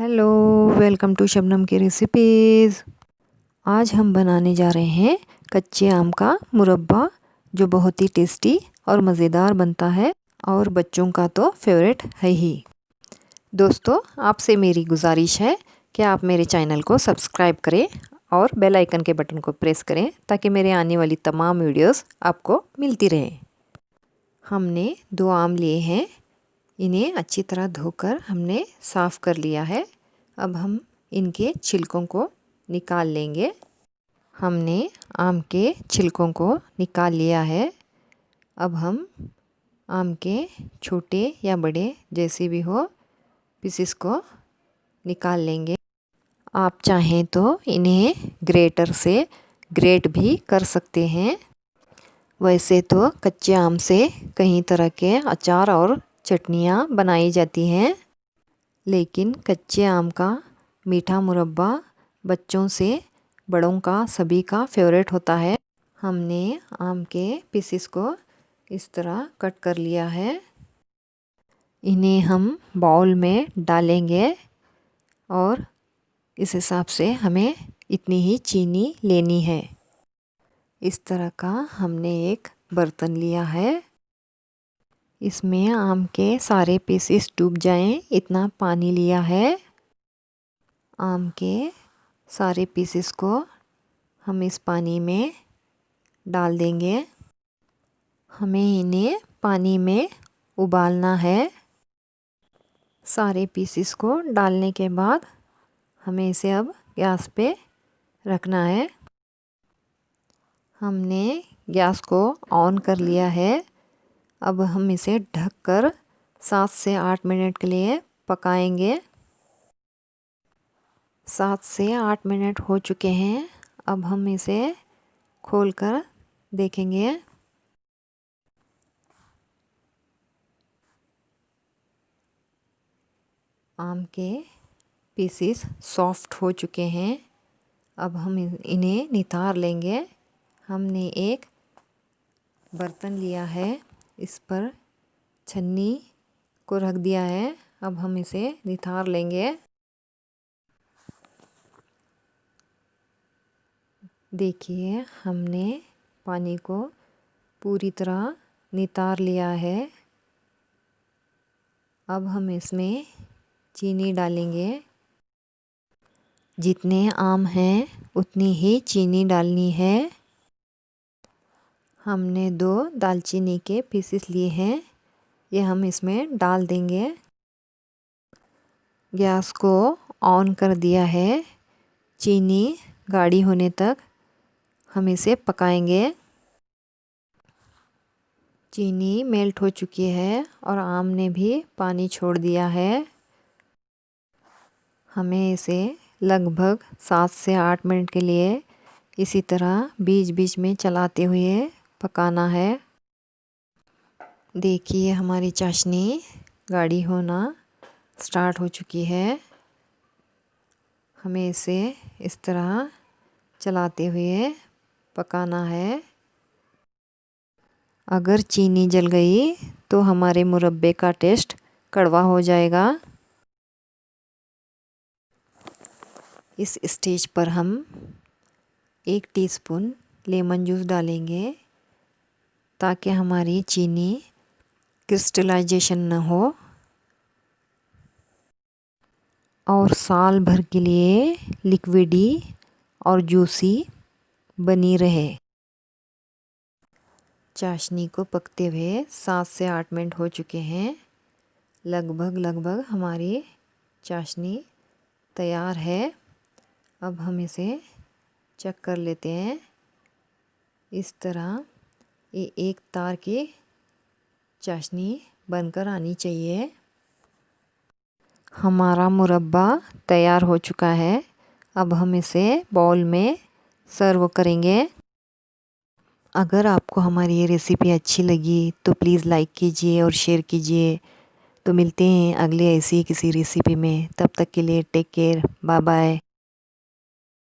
Hello, welcome to Shabnam की recipes. आज हम बनाने जा रहे हैं कच्चे आम का मुरब्बा, जो बहुत ही टेस्टी और मज़ेदार बनता है और बच्चों का तो फेवरेट है ही। दोस्तों, आपसे मेरी गुजारिश है कि आप मेरे चैनल को सब्सक्राइब करें और बेल आइकन के बटन को प्रेस करें ताकि मेरे आने वाली तमाम वीडियोस आपको मिलती रहें। हमने 2 आम लिए हैं। इन्हें अच्छी तरह धोकर हमने साफ़ कर लिया है। अब हम इनके छिलकों को निकाल लेंगे। हमने आम के छिलकों को निकाल लिया है। अब हम आम के छोटे या बड़े जैसे भी हो पीसेस को निकाल लेंगे। आप चाहें तो इन्हें ग्रेटर से ग्रेट भी कर सकते हैं। वैसे तो कच्चे आम से कई तरह के अचार और चटनियाँ बनाई जाती हैं, लेकिन कच्चे आम का मीठा मुरब्बा बच्चों से बड़ों का सभी का फेवरेट होता है। हमने आम के पीसेस को इस तरह कट कर लिया है। इन्हें हम बाउल में डालेंगे और इस हिसाब से हमें इतनी ही चीनी लेनी है। इस तरह का हमने एक बर्तन लिया है। इसमें आम के सारे पीसेस डूब जाएं इतना पानी लिया है। आम के सारे पीसेस को हम इस पानी में डाल देंगे। हमें इन्हें पानी में उबालना है। सारे पीसेस को डालने के बाद हमें इसे अब गैस पे रखना है। हमने गैस को ऑन कर लिया है। अब हम इसे ढककर 7 से 8 मिनट के लिए पकाएंगे। 7 से 8 मिनट हो चुके हैं। अब हम इसे खोलकर देखेंगे। आम के पीसेस सॉफ्ट हो चुके हैं। अब हम इन्हें नितार लेंगे। हमने एक बर्तन लिया है, इस पर छन्नी को रख दिया है। अब हम इसे नितार लेंगे। देखिए, हमने पानी को पूरी तरह नितार लिया है। अब हम इसमें चीनी डालेंगे। जितने आम हैं उतनी ही चीनी डालनी है। हमने 2 दालचीनी के पीसेस लिए हैं, ये हम इसमें डाल देंगे। गैस को ऑन कर दिया है। चीनी गाढ़ी होने तक हम इसे पकाएंगे। चीनी मेल्ट हो चुकी है और आम ने भी पानी छोड़ दिया है। हमें इसे लगभग 7 से 8 मिनट के लिए इसी तरह बीच बीच में चलाते हुए पकाना है। देखिए, हमारी चाशनी गाढ़ी होना स्टार्ट हो चुकी है। हमें इसे इस तरह चलाते हुए पकाना है। अगर चीनी जल गई तो हमारे मुरब्बे का टेस्ट कड़वा हो जाएगा। इस स्टेज पर हम 1 टीस्पून लेमन जूस डालेंगे ताकि हमारी चीनी क्रिस्टलाइजेशन न हो और साल भर के लिए लिक्विडी और जूसी बनी रहे। चाशनी को पकते हुए 7 से 8 मिनट हो चुके हैं। लगभग हमारी चाशनी तैयार है। अब हम इसे चेक कर लेते हैं। इस तरह ये एक तार की चाशनी बनकर आनी चाहिए। हमारा मुरब्बा तैयार हो चुका है। अब हम इसे बाउल में सर्व करेंगे। अगर आपको हमारी ये रेसिपी अच्छी लगी तो प्लीज़ लाइक कीजिए और शेयर कीजिए। तो मिलते हैं अगले ऐसी किसी रेसिपी में। तब तक के लिए टेक केयर, बाय बाय।